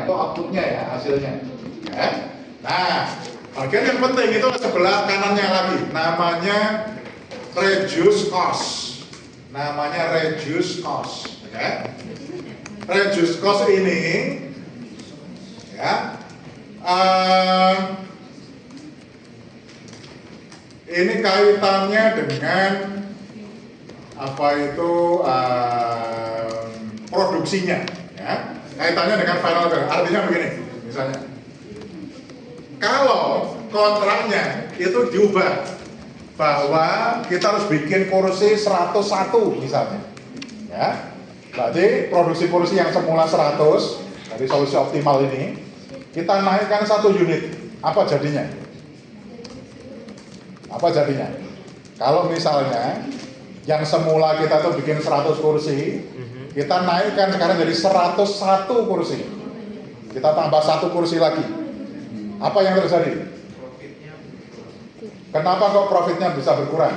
itu outputnya ya, hasilnya. Ya. Nah, bagian yang penting itu sebelah kanannya lagi, namanya reduce cost. Namanya reduce cost. Ya. Reduce cost ini, ya, ini kaitannya dengan apa itu produksinya, ya. Kaitannya dengan final value. Artinya begini, misalnya, kalau kontraknya itu diubah bahwa kita harus bikin kursi 101 misalnya, ya, berarti produksi kursi yang semula 100 dari solusi optimal ini kita naikkan 1 unit, apa jadinya? Apa jadinya? Kalau misalnya yang semula kita tuh bikin 100 kursi, kita naikkan sekarang jadi 101 kursi, kita tambah 1 kursi lagi, apa yang terjadi? Kenapa kok profitnya bisa berkurang?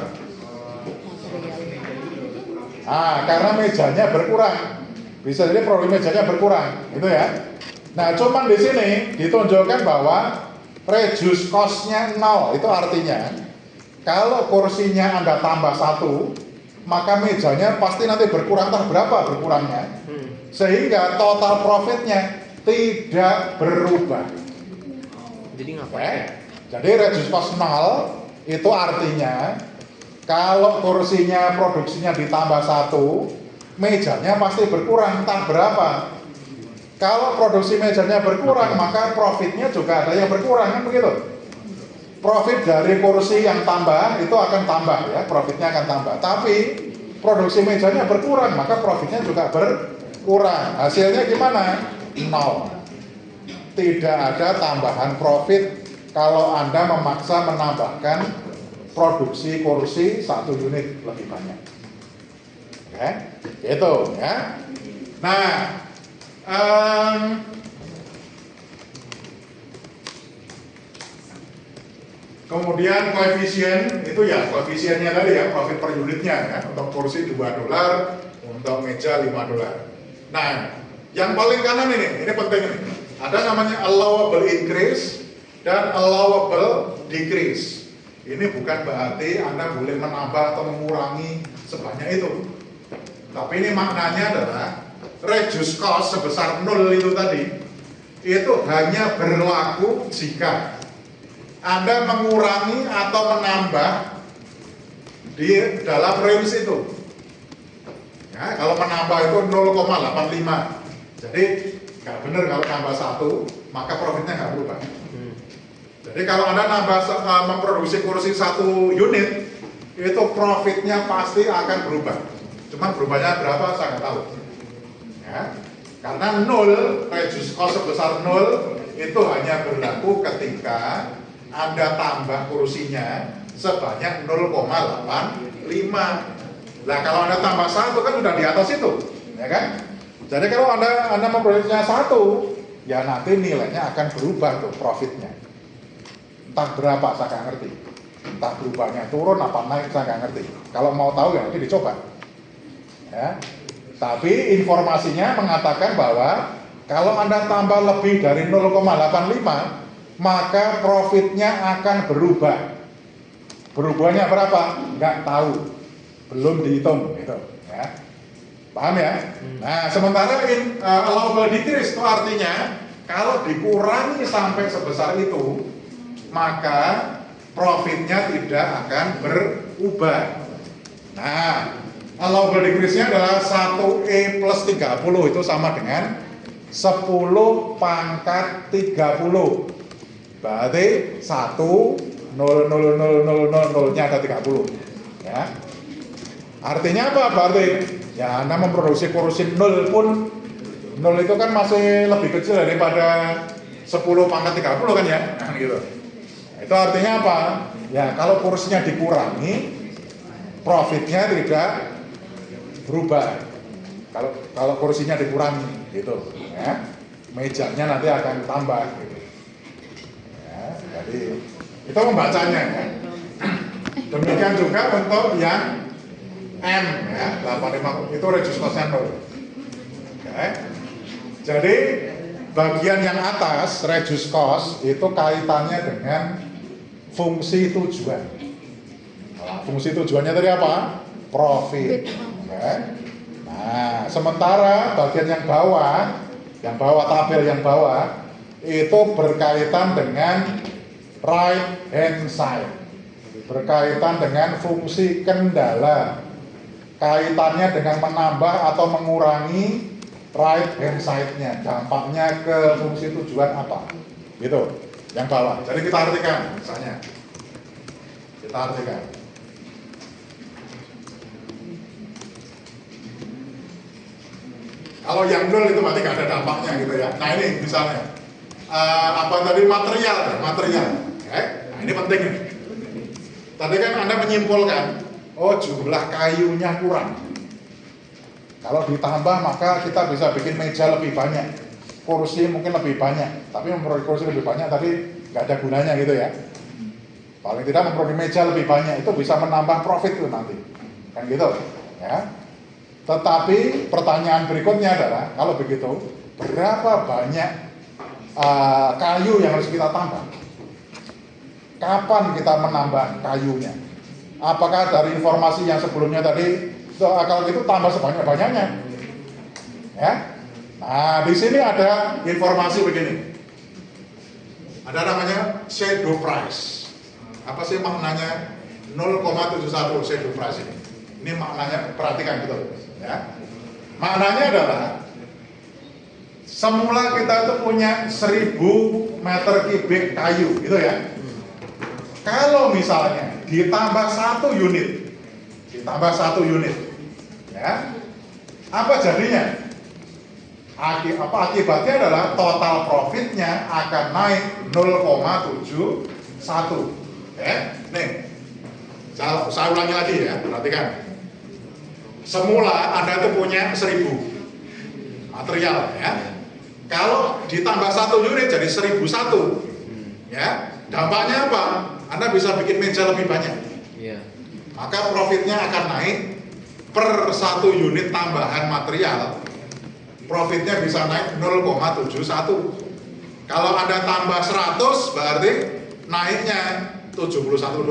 Karena mejanya berkurang. Bisa jadi produk mejanya berkurang, gitu ya. Nah, cuman di sini ditunjukkan bahwa reduce cost-nya 0. Itu artinya kalau kursinya Anda tambah 1, maka mejanya pasti nanti berkurang. Entah berapa berkurangnya, sehingga total profitnya tidak berubah. Jadi ngapain? Jadi reduce cost 0 itu artinya kalau kursinya produksinya ditambah 1, mejanya pasti berkurang, entah berapa. Kalau produksi mejanya berkurang, maka profitnya juga ada yang berkurang, kan begitu? Profit dari kursi yang tambah itu akan tambah, ya, profitnya akan tambah. Tapi produksi mejanya berkurang, maka profitnya juga berkurang. Hasilnya gimana? 0. Tidak ada tambahan profit kalau Anda memaksa menambahkan produksi kursi 1 unit lebih banyak. Oke, gitu ya. Nah, kemudian koefisien itu ya, koefisiennya tadi ya, profit per unitnya ya, untuk kursi $2, untuk meja $5. Nah, yang paling kanan ini penting ini. Ada namanya allowable increase dan allowable decrease. Ini bukan berarti Anda boleh menambah atau mengurangi sebanyak itu. Tapi ini maknanya adalah reduce cost sebesar 0 itu tadi, itu hanya berlaku jika Anda mengurangi atau menambah di dalam range itu. Ya, kalau menambah itu 0,85. Jadi nggak benar kalau tambah 1, maka profitnya nggak berubah. Jadi kalau Anda memproduksi kursi 1 unit, itu profitnya pasti akan berubah. Cuman berubahnya berapa saya nggak tahu. Ya, karena 0, reduce cost sebesar 0 itu hanya berlaku ketika Anda tambah kursinya sebanyak 0,85. Nah, kalau Anda tambah 1 kan udah di atas itu, ya kan? Jadi kalau Anda memproduksinya 1, ya nanti nilainya akan berubah tuh profitnya. Entah berapa saya nggak ngerti. Entah berubahnya turun apa naik saya nggak ngerti. Kalau mau tahu ya nanti dicoba. Ya. Tapi informasinya mengatakan bahwa kalau Anda tambah lebih dari 0,85, maka profitnya akan berubah. Berubahnya berapa? Nggak tahu. Belum dihitung gitu. Ya. Paham ya? Nah, sementara allowable decrease itu artinya kalau dikurangi sampai sebesar itu, maka profitnya tidak akan berubah. Nah, allowable decrease-nya adalah 1E plus 30 itu sama dengan 10 pangkat 30. Berarti 1, 0, 0, 0, 0, 0, 0-nya ada 30. Ya. Artinya apa? Berarti ya Anda memproduksi kursi 0 pun, 0 itu kan masih lebih kecil daripada 10 pangkat 30 kan ya? Nah, gitu. Itu artinya apa? Ya kalau kursinya dikurangi, profitnya tidak berubah. Kalau kursinya dikurangi, gitu. Ya. Mejanya nanti akan tambah. Gitu. Ya, jadi itu membacanya. Ya. Demikian juga untuk yang M, ya, 85 itu reduce cost-nya 0. Okay. Jadi bagian yang atas, reduce cost, itu kaitannya dengan fungsi tujuan. Nah, fungsi tujuannya tadi apa? Profit. Oke. Nah, sementara bagian yang bawah tabel yang bawah, itu berkaitan dengan right hand side. Berkaitan dengan fungsi kendala. Kaitannya dengan menambah atau mengurangi right hand side-nya, dampaknya ke fungsi tujuan apa, gitu, yang bawah. Jadi kita artikan, misalnya, kita artikan. Kalau yang nol itu berarti nggak ada dampaknya, gitu ya. Nah ini misalnya, apa tadi material. Okay? Nah ini penting nih. Tadi kan Anda menyimpulkan, oh jumlah kayunya kurang. Kalau ditambah maka kita bisa bikin meja lebih banyak, kursi mungkin lebih banyak, tapi memperoleh kursi lebih banyak tapi nggak ada gunanya gitu ya. Paling tidak memperoleh meja lebih banyak itu bisa menambah profit tuh nanti, kan gitu ya. Tetapi pertanyaan berikutnya adalah kalau begitu berapa banyak kayu yang harus kita tambah? Kapan kita menambah kayunya? Apakah dari informasi yang sebelumnya tadi? Kalau gitu tambah sebanyak-banyaknya, ya. Nah, di sini ada informasi begini. Ada namanya shadow price. Apa sih maknanya 0,71 shadow price ini? Ini maknanya, perhatikan betul, ya. Maknanya adalah semula kita itu punya 1000 meter kubik kayu, gitu ya. Kalau misalnya ditambah 1 unit, ya, apa jadinya? Akibatnya adalah total profitnya akan naik 0,71. Nih, saya ulangi lagi ya, perhatikan. Semula Anda itu punya 1000 material, ya. Kalau ditambah 1 unit jadi 1001, ya. Dampaknya apa? Anda bisa bikin meja lebih banyak. Iya. Maka profitnya akan naik per 1 unit tambahan material. Profitnya bisa naik 0,71. Kalau Anda tambah 100 berarti naiknya $71.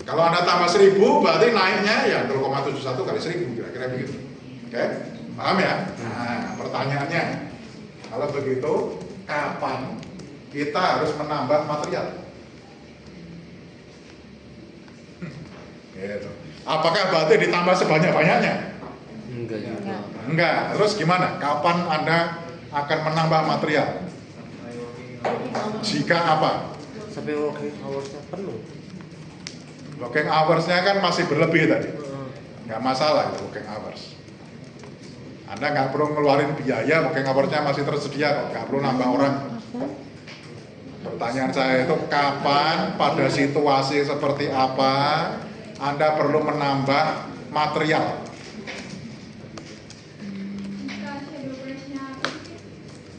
Kalau Anda tambah 1000 berarti naiknya ya 0,71 kali 1000, kira-kira begitu. Oke? Paham ya? Nah, pertanyaannya, kalau begitu kapan kita harus menambah material? Gitu. Apakah berarti ditambah sebanyak-banyaknya? Enggak juga. Enggak. Terus gimana? Kapan Anda akan menambah material? Jika apa? Sampai working hours-nya penuh. Working hours-nya kan masih berlebih tadi. Nggak masalah itu working hours. Anda nggak perlu ngeluarin biaya, working hours-nya masih tersedia kok. Nggak perlu nambah orang. Pertanyaan saya itu kapan, pada situasi seperti apa Anda perlu menambah material?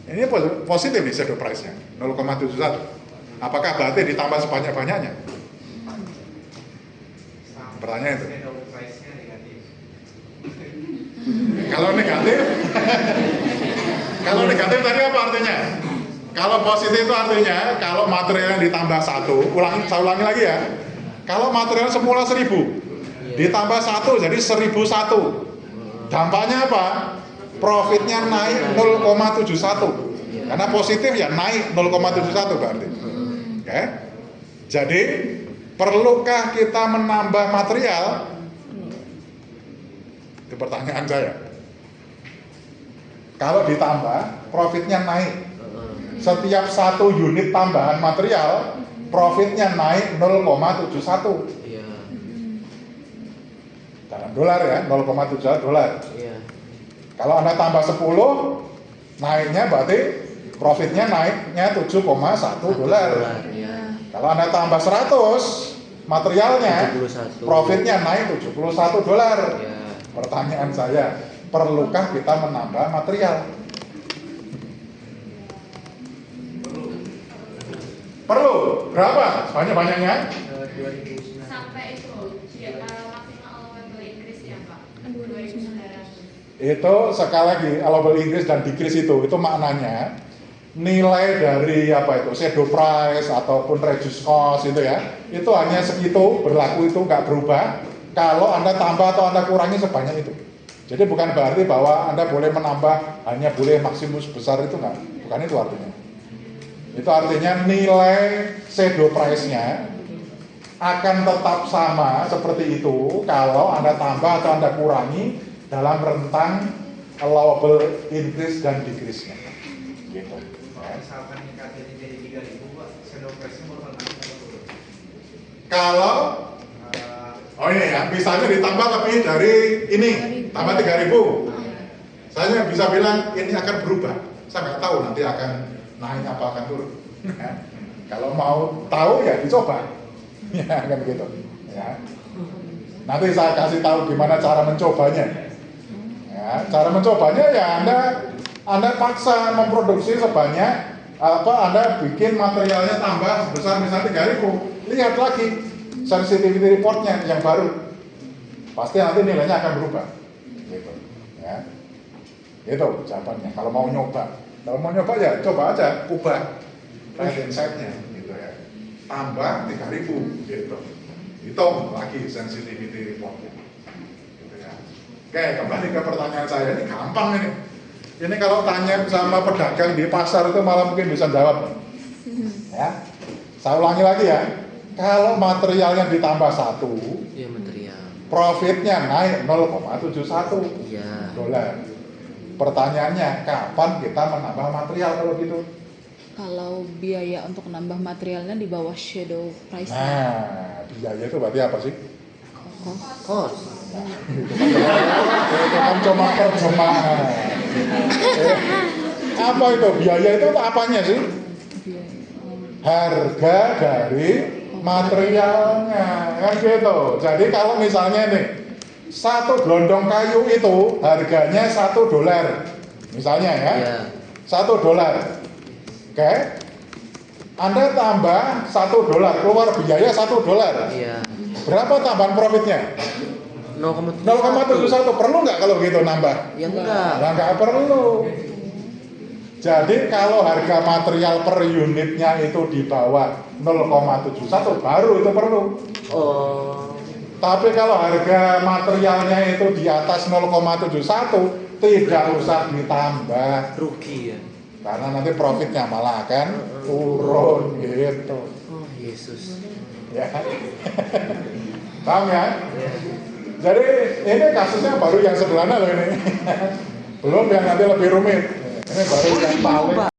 Ini positif nih shadow price-nya 0,71. Apakah berarti ditambah sebanyak-banyaknya? Pertanyaan itu. Kalau negatif kalau negatif tadi apa artinya? Kalau positif itu artinya kalau material yang ditambah 1, saya ulangi lagi ya. Kalau material semula 1000 ditambah 1 jadi 1001. Dampaknya apa? Profitnya naik 0,71. Karena positif ya naik 0,71 berarti. Oke. Jadi perlukah kita menambah material? Itu pertanyaan saya. Kalau ditambah, profitnya naik. Setiap 1 unit tambahan material, profitnya naik 0,71. Iya. Dalam dolar ya, 0,71 dolar. Iya. Kalau Anda tambah 10, naiknya berarti profitnya naiknya 7,1 dolar. Iya. Kalau Anda tambah 100, materialnya 71. profitnya naik 71 dolar. Iya. Pertanyaan saya, perlukah kita menambah material? Perlu. Berapa? Banyak-banyaknya? Sampai itu maksimal allowable increase ya Pak. 2.900. Itu sekali lagi allowable increase dan decrease itu maknanya nilai dari apa itu shadow price ataupun reduced cost itu ya, itu hanya segitu berlaku, itu nggak berubah kalau Anda tambah atau Anda kurangi sebanyak itu. Jadi bukan berarti bahwa Anda boleh menambah hanya boleh maksimum sebesar itu, nggak, bukan itu artinya. Itu artinya nilai shadow price-nya akan tetap sama seperti itu kalau Anda tambah atau Anda kurangi dalam rentang allowable increase dan decrease-nya. Gitu. Kalau misalkan ningkatin jadi 3.000, Pak, shadow price-nya bakal naik atau turun? Kalau oh ini ya, misalnya ditambah lebih dari ini, tambah 3.000. Saya bisa bilang ini akan berubah. Saya nggak tahu nanti akan naik apa akan turun. Kalau mau tahu ya dicoba. Ya kan begitu. Ya. Nanti saya kasih tahu gimana cara mencobanya. Ya, cara mencobanya ya Anda paksa memproduksi sebanyak apa, Anda bikin materialnya tambah sebesar misalnya 3.000. Lihat lagi sensitivity reportnya yang baru, pasti nanti nilainya akan berubah. Gitu. Ya. Itu jawabannya. Kalau mau nyoba ya coba aja ubah right hand side-nya gitu ya. Tambah 3.000 gitu. Hitung lagi sensitivity reportnya. Gitu ya. Oke, kembali ke pertanyaan saya, ini gampang ini. Ini kalau tanya sama pedagang di pasar itu malah mungkin bisa jawab. Ya. Saya ulangi lagi ya. Kalau materialnya ditambah 1, Iya, material. profitnya naik 0,71 Iya. dolar. Pertanyaannya, kapan kita menambah material kalau gitu? Kalau biaya untuk nambah materialnya di bawah shadow price. Nah, biaya itu berarti apa sih? Kos. Itu kan cuma terjemahan. Apa itu? Biaya itu apanya sih? Harga dari materialnya, kan gitu. Jadi kalau misalnya nih, satu gelondong kayu itu harganya $1, misalnya ya, Iya. $1. Oke, Anda tambah $1, keluar biaya $1. Iya. Berapa tambahan profitnya? 0,71. Perlu nggak kalau gitu nambah? Ya enggak. Nah, nggak perlu. Jadi kalau harga material per unitnya itu di bawah 0,71 baru itu perlu. Oh. Tapi kalau harga materialnya itu di atas 0,71 tidak usah ditambah. Rugi ya. Karena nanti profitnya malah akan turun gitu. Oh, Yesus. Ya. Paham ya? Iya. Jadi ini kasusnya baru yang sederhana loh ini. Belum yang nanti lebih rumit. Ini baru yang paling